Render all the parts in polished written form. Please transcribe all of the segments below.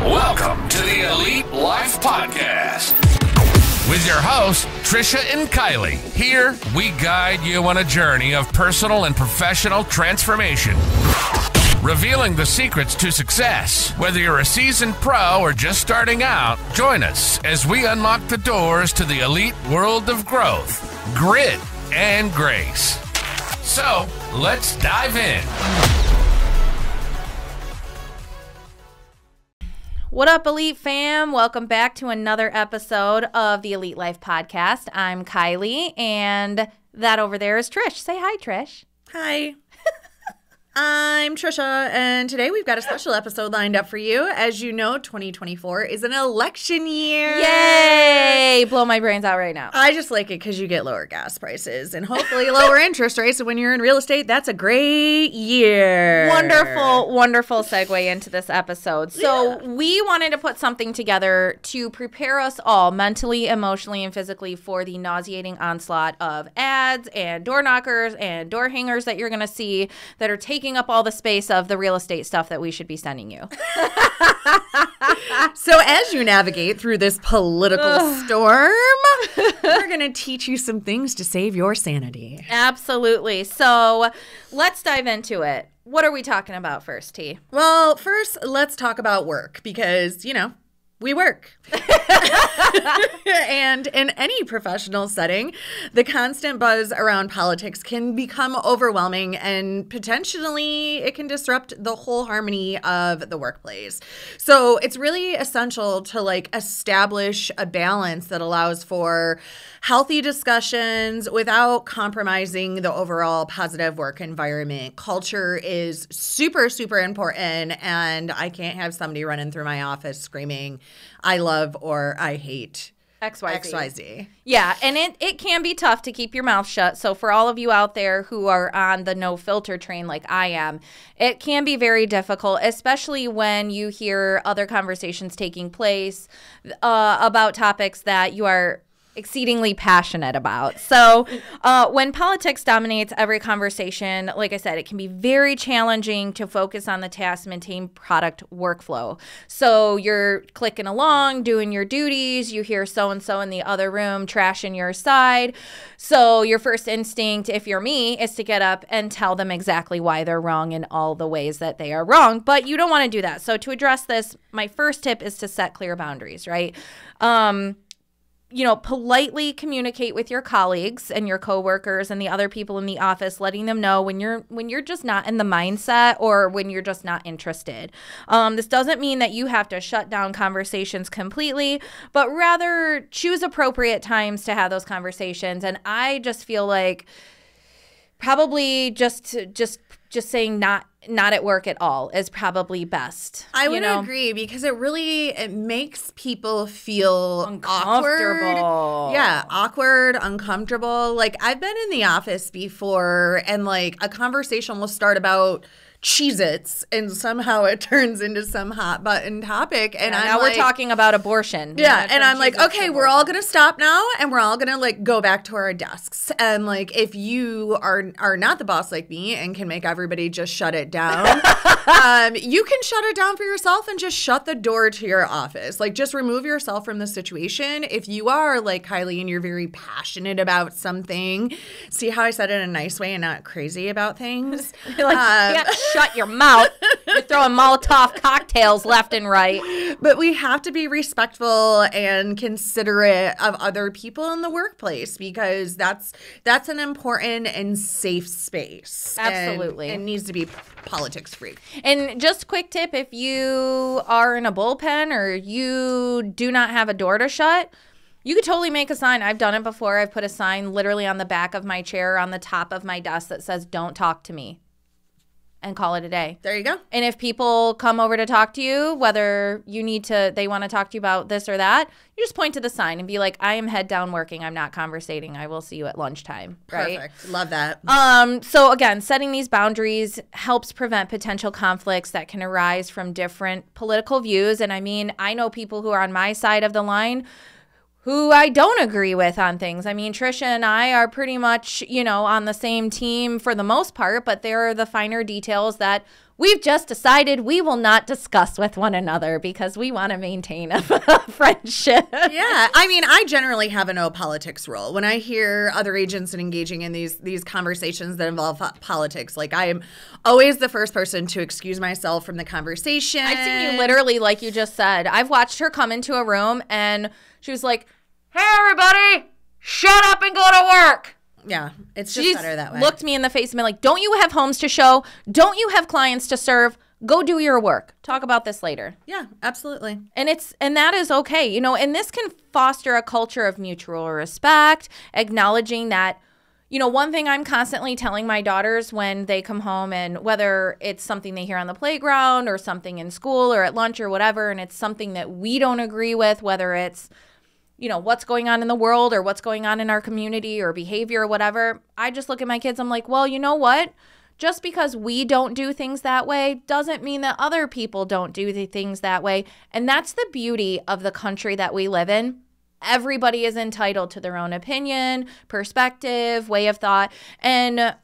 Welcome to the Elite Life Podcast with your hosts, Trisha and Kylee. Here, we guide you on a journey of personal and professional transformation, revealing the secrets to success. Whether you're a seasoned pro or just starting out, join us as we unlock the doors to the elite world of growth, grit, and grace. So, let's dive in. What up, Elite fam? Welcome back to another episode of the Elite Life Podcast. I'm Kylee, and that over there is Trish. Say hi, Trish. Hi. I'm Trisha, and today we've got a special episode lined up for you. As you know, 2024 is an election year. Yay! Blow my brains out right now. I just like it because you get lower gas prices and hopefully lower interest rates. And when you're in real estate, that's a great year. Wonderful, wonderful segue into this episode. So we wanted to put something together to prepare us all mentally, emotionally, and physically for the nauseating onslaught of ads and door knockers and door hangers that you're going to see that are taking up all the space of the real estate stuff that we should be sending you. So as you navigate through this political storm, we're going to teach you some things to save your sanity. Absolutely. So let's dive into it. What are we talking about first, T? Well, first, let's talk about work because, you know, we work. And in any professional setting, the constant buzz around politics can become overwhelming and potentially it can disrupt the whole harmony of the workplace. So it's really essential to establish a balance that allows for healthy discussions without compromising the overall positive work environment. Culture is super, super important, and I can't have somebody running through my office screaming, I love or I hate XYZ. Yeah, and it can be tough to keep your mouth shut. So for all of you out there who are on the no filter train like I am, it can be very difficult, especially when you hear other conversations taking place about topics that you are exceedingly passionate about. So when politics dominates every conversation, like I said, it can be very challenging to focus on the task and maintain product workflow. So you're clicking along, doing your duties, you hear so-and-so in the other room trashing your side. So your first instinct, if you're me, is to get up and tell them exactly why they're wrong in all the ways that they are wrong. But you don't want to do that. So to address this, my first tip is to set clear boundaries, right? Politely communicate with your colleagues and your coworkers and the other people in the office, letting them know when you're just not in the mindset or when you're just not interested. This doesn't mean that you have to shut down conversations completely, but rather choose appropriate times to have those conversations. And I just feel like probably just saying not at work at all is probably best. I would agree because it makes people feel uncomfortable. Awkward. Yeah, awkward, uncomfortable. I've been in the office before and a conversation will start about Cheez-Its and somehow it turns into some hot button topic. And now we're talking about abortion. Yeah, and I'm like, okay, we're all going to stop now and we're all going to go back to our desks. And if you are not the boss like me and can make everybody just shut it down, you can shut it down for yourself and just shut the door to your office. Just remove yourself from the situation. If you are like Kylee and you're very passionate about something, see how I said it in a nice way and not crazy about things? Shut your mouth. You're throwing Molotov cocktails left and right. But we have to be respectful and considerate of other people in the workplace because that's an important and safe space. Absolutely. And it needs to be politics free. And just a quick tip, if you are in a bullpen or you do not have a door to shut, you could totally make a sign. I've done it before. I've put a sign literally on the back of my chair on the top of my desk that says, "Don't talk to me," and call it a day. There you go. And if people come over to talk to you, whether they want to talk to you about this or that, you just point to the sign and be like, I am head down working. I'm not conversating. I will see you at lunchtime. Right? Perfect. Love that. So again, setting these boundaries helps prevent potential conflicts that can arise from different political views. And I mean, I know people who are on my side of the line who I don't agree with on things. I mean, Trisha and I are pretty much, on the same team for the most part, but there are the finer details that we've just decided we will not discuss with one another because we want to maintain a friendship. Yeah. I mean, I generally have a no politics rule. When I hear other agents and engaging in these conversations that involve politics, like I am always the first person to excuse myself from the conversation. I've seen you literally, like you just said. I've watched her come into a room and she was like, hey, everybody, shut up and go to work. Yeah, it's just better that way. Looked me in the face and been like, don't you have homes to show? Don't you have clients to serve? Go do your work. Talk about this later. Yeah, absolutely. And that is okay. You know, and this can foster a culture of mutual respect, acknowledging that, you know, one thing I'm constantly telling my daughters when they come home, and whether it's something they hear on the playground or something in school or at lunch or whatever, and it's something that we don't agree with, whether it's, you know, what's going on in the world or what's going on in our community or behavior or whatever, I just look at my kids. I'm like, well, you know what? Just because we don't do things that way doesn't mean that other people don't do the things that way. And that's the beauty of the country that we live in. Everybody is entitled to their own opinion, perspective, way of thought. And,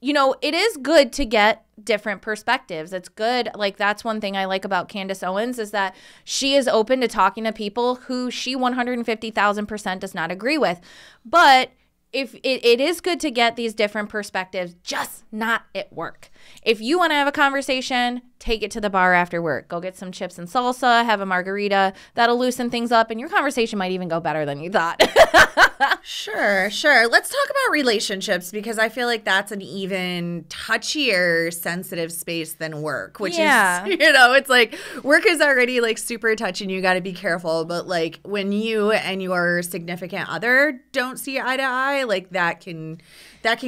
you know, it is good to get different perspectives. It's good. Like, that's one thing I like about Candace Owens is that she is open to talking to people who she 150,000% does not agree with. But if it is good to get these different perspectives, just not at work. If you want to have a conversation, take it to the bar after work. Go get some chips and salsa, have a margarita. That'll loosen things up, and your conversation might even go better than you thought. Sure. Let's talk about relationships, because I feel like that's an even touchier, sensitive space than work, which is, you know, it's like work is already like super touchy and you got to be careful. But like when you and your significant other don't see eye to eye, like that can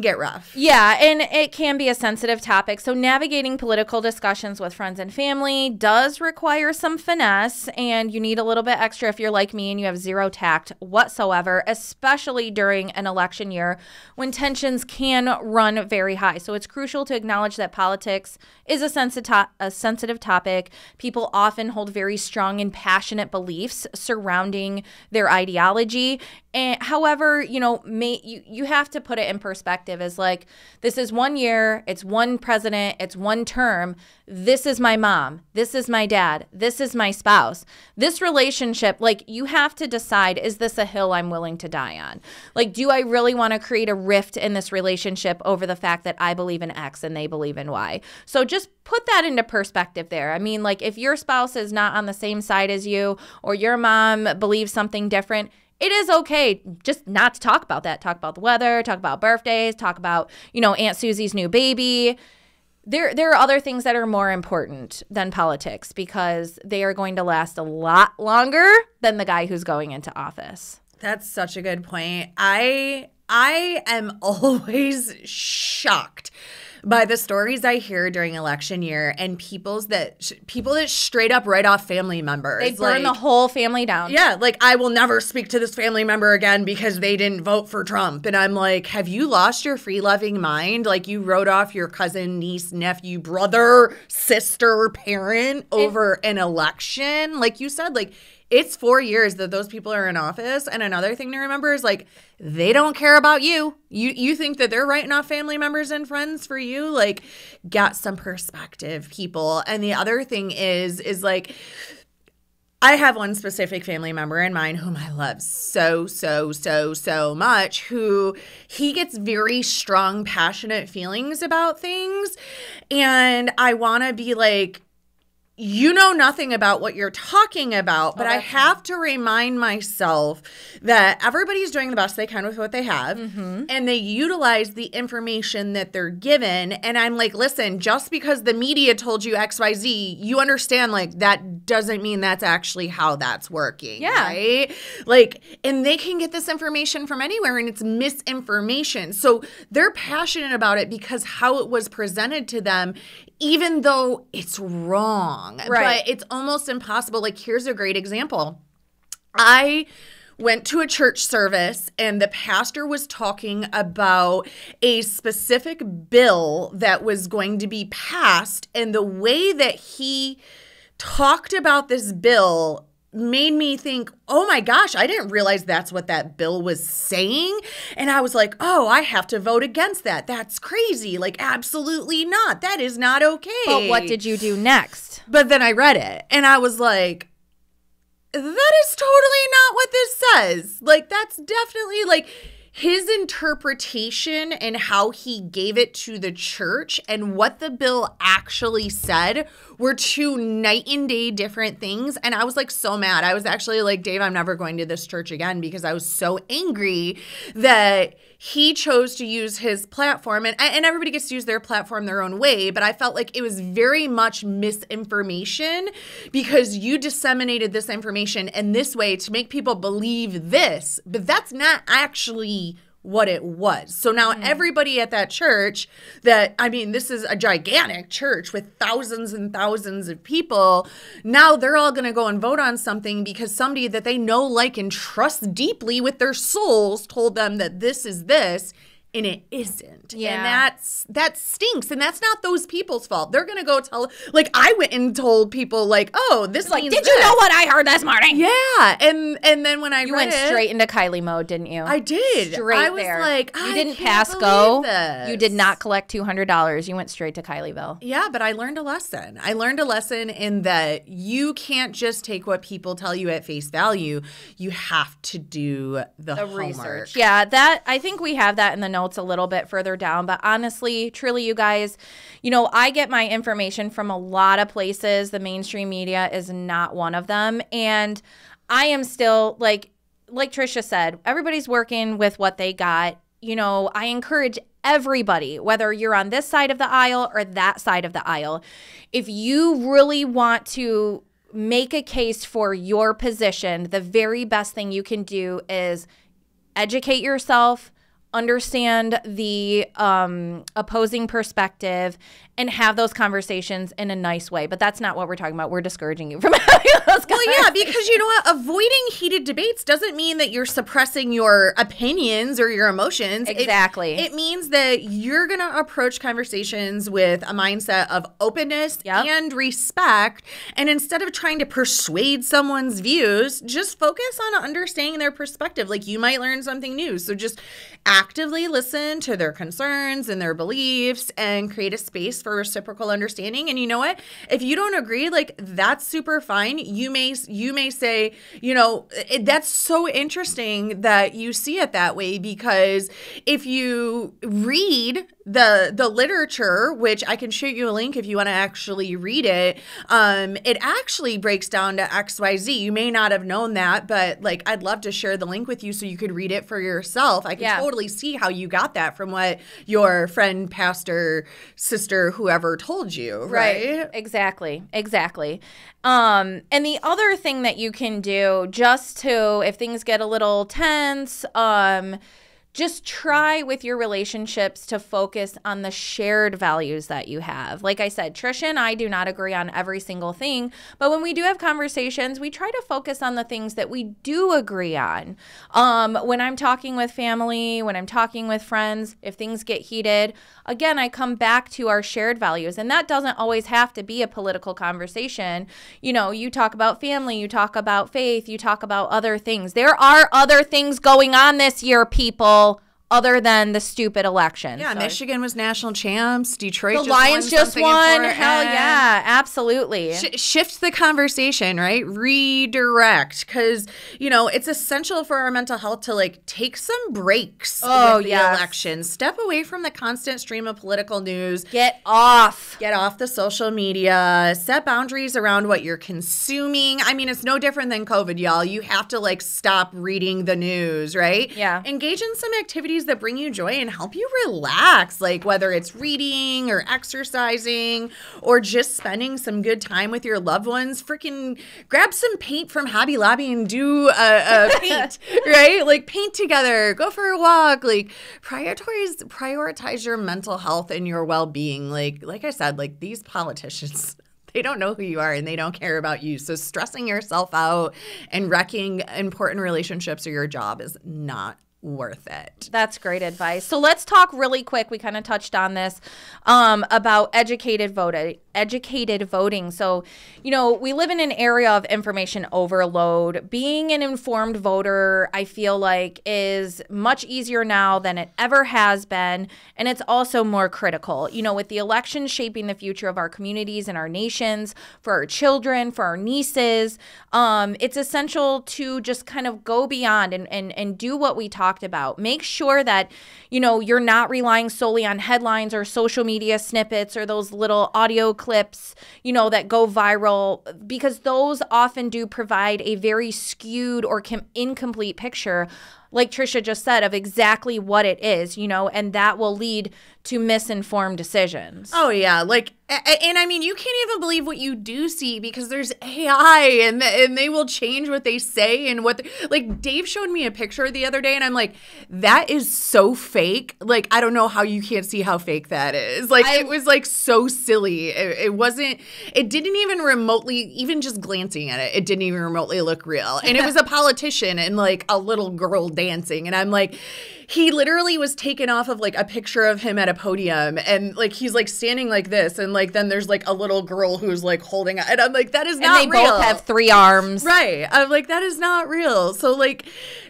get rough. Yeah, and it can be a sensitive topic. So navigating political discussions with friends and family does require some finesse, and you need a little bit extra if you're like me and you have zero tact whatsoever, especially during an election year when tensions can run very high. So it's crucial to acknowledge that politics is a sensitive topic. People often hold very strong and passionate beliefs surrounding their ideology. And however, you know, you have to put it in perspective as like, this is 1 year, it's one president, it's one term. This is my mom. This is my dad. This is my spouse. This relationship, like, you have to decide, is this a hill I'm willing to die on? Like, do I really want to create a rift in this relationship over the fact that I believe in X and they believe in Y? So just put that into perspective there. I mean, like, if your spouse is not on the same side as you, or your mom believes something different, it is okay just not to talk about that. Talk about the weather, talk about birthdays, talk about, you know, Aunt Susie's new baby. There are other things that are more important than politics because they are going to last a lot longer than the guy who's going into office. That's such a good point. I am always shocked by the stories I hear during election year and people that straight up write off family members. They burn the whole family down. Yeah, like, I will never speak to this family member again because they didn't vote for Trump. And I'm like, have you lost your free-loving mind? Like, you wrote off your cousin, niece, nephew, brother, sister, parent over an election? Like you said, like, it's 4 years that those people are in office. And another thing to remember is, like, they don't care about you. You think that they're writing off family members and friends for you? Like, get some perspective, people. And the other thing is like, I have one specific family member in mind whom I love so much, who he gets very strong, passionate feelings about things. And I want to be like, you know nothing about what you're talking about, but I have to remind myself that everybody's doing the best they can with what they have, and they utilize the information that they're given. And I'm like, listen, just because the media told you XYZ, you understand, like, that doesn't mean that's actually how that's working, right? Like, and they can get this information from anywhere, and it's misinformation. So they're passionate about it because how it was presented to them, even though it's wrong. Right. But it's almost impossible. Like, here's a great example. I went to a church service and the pastor was talking about a specific bill that was going to be passed. And the way that he talked about this bill made me think, oh my gosh, I didn't realize that's what that bill was saying. And I was like, oh, I have to vote against that. That's crazy. Like, absolutely not. That is not okay. But what did you do next? But then I read it and I was like, that is totally not what this says. Like, that's definitely like his interpretation and how he gave it to the church and what the bill actually said were two night and day different things. And I was like so mad. I was actually like, Dave, I'm never going to this church again because I was so angry that he chose to use his platform. And everybody gets to use their platform their own way. But I felt like it was very much misinformation because you disseminated this information in this way to make people believe this. But that's not actually what it was. So now everybody at that church this is a gigantic church with thousands and thousands of people. Now they're all going to go and vote on something because somebody that they know, like, and trust deeply with their souls told them that this is this. And it isn't. Yeah. And that stinks. And that's not those people's fault. They're going to go tell, like, I went and told people, like, oh, this Like, means did you know what I heard this morning? Yeah. And then when I You read went straight into Kylie mode, didn't you? I did. Straight I was there. like, you I didn't can't pass believe go. this. You did not collect $200. You went straight to Kylieville. Yeah, but I learned a lesson. I learned a lesson in that you can't just take what people tell you at face value. You have to do the homework. Research. Yeah, that I think we have that in the notes a little bit further down. But honestly, truly, you guys, I get my information from a lot of places. The mainstream media is not one of them. And I am still like Trisha said, everybody's working with what they got. I encourage everybody, whether you're on this side of the aisle or that side of the aisle, if you really want to make a case for your position, the very best thing you can do is educate yourself, understand the opposing perspective, and have those conversations in a nice way. But that's not what we're talking about. We're discouraging you from having those conversations. Well, yeah, because you know what? Avoiding heated debates doesn't mean that you're suppressing your opinions or your emotions. Exactly. It means that you're going to approach conversations with a mindset of openness and respect. And instead of trying to persuade someone's views, just focus on understanding their perspective. Like, you might learn something new. So just actively listen to their concerns and their beliefs and create a space for reciprocal understanding. And you know what? If you don't agree, like, that's super fine. You may say, that's so interesting that you see it that way, because if you read the literature, which I can shoot you a link if you want to actually read it, it actually breaks down to XYZ. You may not have known that, but like, I'd love to share the link with you so you could read it for yourself. I can totally see how you got that from what your friend, pastor, sister, whoever told you, right? Exactly. And the other thing that you can do, just to, if things get a little tense, just try with your relationships to focus on the shared values that you have. Like I said, Trisha and I do not agree on every single thing, but when we do have conversations, we try to focus on the things that we do agree on. When I'm talking with family, when I'm talking with friends, if things get heated, again, I come back to our shared values. And that doesn't always have to be a political conversation. You talk about family, you talk about faith, you talk about other things. There are other things going on this year, people, other than the stupid election. Yeah, so Michigan was national champs. Detroit the Lions just won. Hell yeah, absolutely. Shift the conversation, right? Redirect, because it's essential for our mental health to like take some breaks with the election. Step away from the constant stream of political news. Get off the social media. Set boundaries around what you're consuming. I mean, it's no different than COVID, y'all. You have to like stop reading the news, right? Yeah. Engage in some activities that bring you joy and help you relax, like whether it's reading or exercising or just spending some good time with your loved ones. Freaking grab some paint from Hobby Lobby and do a paint, right? Like paint together, go for a walk, like prioritize your mental health and your well-being. Like I said, like these politicians, they don't know who you are and they don't care about you. So stressing yourself out and wrecking important relationships or your job is not worth it. That's great advice. So let's talk really quick. We kind of touched on this about educated voting. So, we live in an area of information overload. Being an informed voter, I feel like, is much easier now than it ever has been. And it's also more critical. With the election shaping the future of our communities and our nations, for our children, for our nieces, it's essential to just kind of go beyond and do what we talked about. Make sure that, you're not relying solely on headlines or social media snippets or those little audio clips, that go viral, because those often do provide a very skewed or incomplete picture, like Trisha just said, of exactly what it is, and that will lead to misinformed decisions. Oh, yeah. And I mean, you can't even believe what you do see because there's AI and they will change what they say and Dave showed me a picture the other day and I'm like, that is so fake. I don't know how you can't see how fake that is. It was so silly. It didn't even remotely, even just glancing at it, it didn't even remotely look real. And it was a politician and a little girl dancing. And I'm like, he literally was taken off of a picture of him at a podium and he's standing like this and then there's a little girl who's holding it and I'm like, that is not real. And they both have 3 arms. Right. I'm like, that is not real. So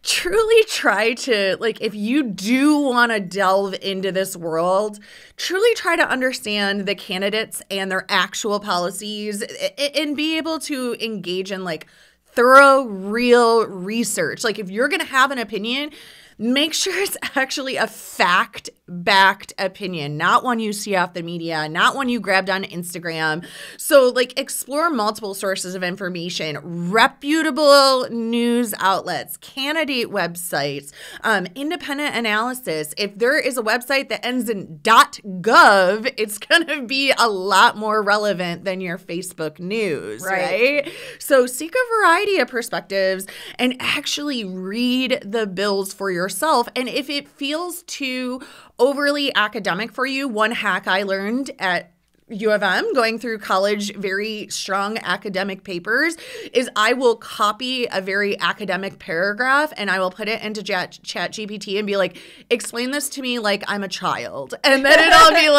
truly try to if you do want to delve into this world, truly try to understand the candidates and their actual policies and be able to engage in thorough, real research. If you're going to have an opinion, make sure it's actually a fact-backed opinion, not one you see off the media, not one you grabbed on Instagram. So, explore multiple sources of information, reputable news outlets, candidate websites, independent analysis. If there is a website that ends in .gov, it's going to be a lot more relevant than your Facebook news, right? So, seek a variety of perspectives and actually read the bills for yourself. And if it feels too overly academic for you, one hack I learned at U of M going through college, very strong academic papers, is I will copy a very academic paragraph and I will put it into Chat GPT and be like, explain this to me like I'm a child. And then it'll be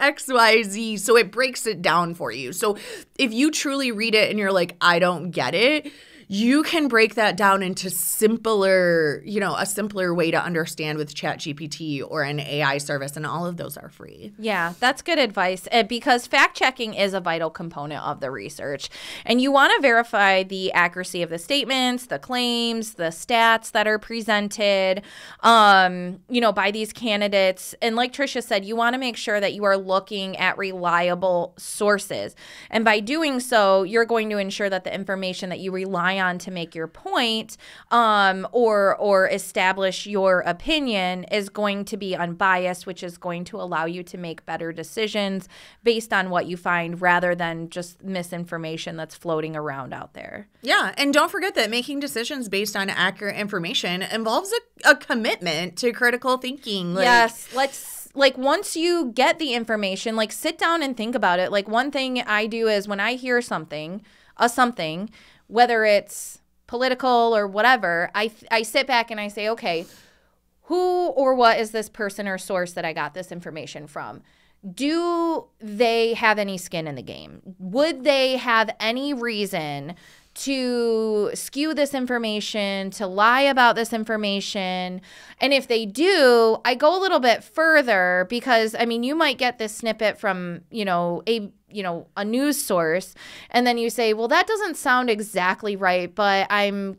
X, Y, Z. So it breaks it down for you. So if you truly read it and you're like, I don't get it, you can break that down into a simpler way to understand with ChatGPT or an AI service, and all of those are free. Yeah, that's good advice because fact-checking is a vital component of the research. And you want to verify the accuracy of the statements, the claims, the stats that are presented, by these candidates. And like Trisha said, you want to make sure that you are looking at reliable sources. And by doing so, you're going to ensure that the information that you rely on to make your point or establish your opinion is going to be unbiased, which is going to allow you to make better decisions based on what you find rather than just misinformation that's floating around out there. Yeah, and don't forget that making decisions based on accurate information involves a commitment to critical thinking. Yes, once you get the information, sit down and think about it. One thing I do is when I hear something, whether it's political or whatever, I sit back and I say, okay, who or what is this person or source that I got this information from? Do they have any skin in the game? Would they have any reason to skew this information, to lie about this information? And if they do, I go a little bit further because, you might get this snippet from, a news source, and then you say, well, that doesn't sound exactly right, but I'm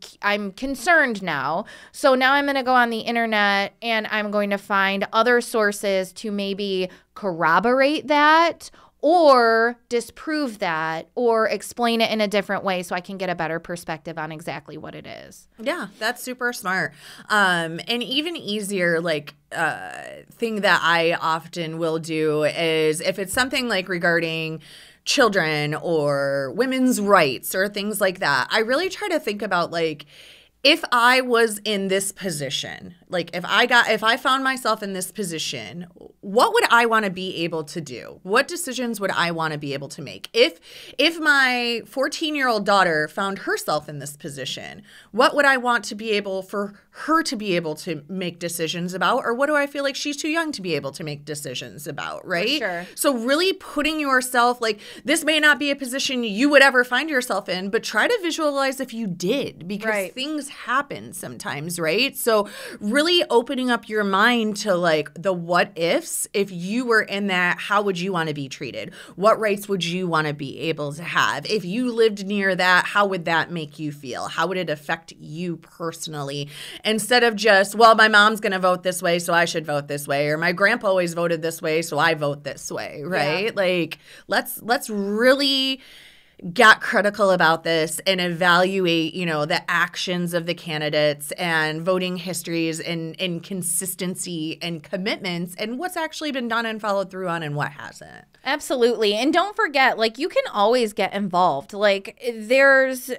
concerned now. So now I'm going to go on the internet and I'm going to find other sources to maybe corroborate that or disprove that or explain it in a different way so I can get a better perspective on exactly what it is. Yeah, that's super smart. And even easier, thing that I often will do is if it's something regarding children or women's rights or things like that, I really try to think about if I was in this position, if I found myself in this position, what would I want to be able to do? What decisions would I want to be able to make? If my 14-year-old daughter found herself in this position, what would I want to be able for her to be able to make decisions about, or what do I feel like she's too young to be able to make decisions about, right? Sure. So really putting yourself, like, this may not be a position you would ever find yourself in, but try to visualize if you did, because things happen sometimes, right? So really opening up your mind to like the what ifs. If you were in that, how would you want to be treated? What rights would you want to be able to have? If you lived near that, how would that make you feel? How would it affect you personally? Instead of just, well, my mom's going to vote this way, so I should vote this way, or my grandpa always voted this way, so I vote this way, right? Yeah. Like, let's really get critical about this and evaluate, the actions of the candidates and voting histories and consistency and commitments and what's actually been done and followed through on and what hasn't. Absolutely. And don't forget, like, you can always get involved. Like, there's,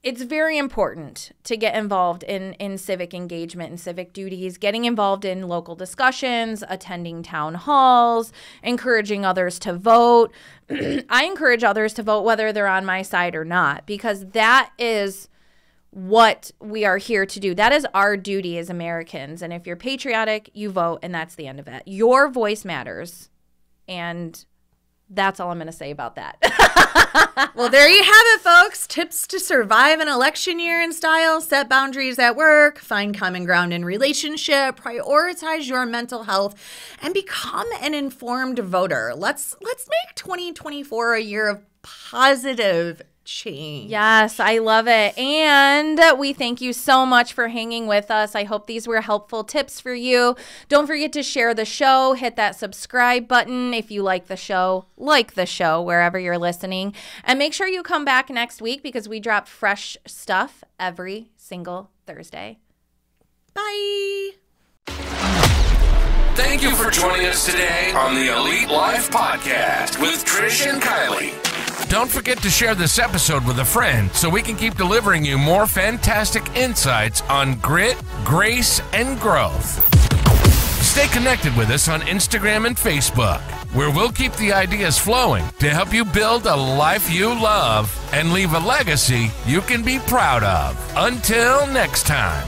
it's very important to get involved in civic engagement and civic duties, getting involved in local discussions, attending town halls, encouraging others to vote. I encourage others to vote whether they're on my side or not, because that is what we are here to do. That is our duty as Americans. And if you're patriotic, you vote, and that's the end of it. Your voice matters. And that's all I'm going to say about that. Well, there you have it, folks. Tips to survive an election year in style: set boundaries at work, find common ground in relationship, prioritize your mental health, and become an informed voter. Let's make 2024 a year of positive change. Yes, I love it. And we thank you so much for hanging with us. I hope these were helpful tips for you. Don't forget to share the show. Hit that subscribe button if you like the show wherever you're listening. And make sure you come back next week because we drop fresh stuff every single Thursday. Bye. Thank you for joining us today on the Elite Life Podcast with Trish and Kylee. Don't forget to share this episode with a friend so we can keep delivering you more fantastic insights on grit, grace, and growth. Stay connected with us on Instagram and Facebook, where we'll keep the ideas flowing to help you build a life you love and leave a legacy you can be proud of. Until next time.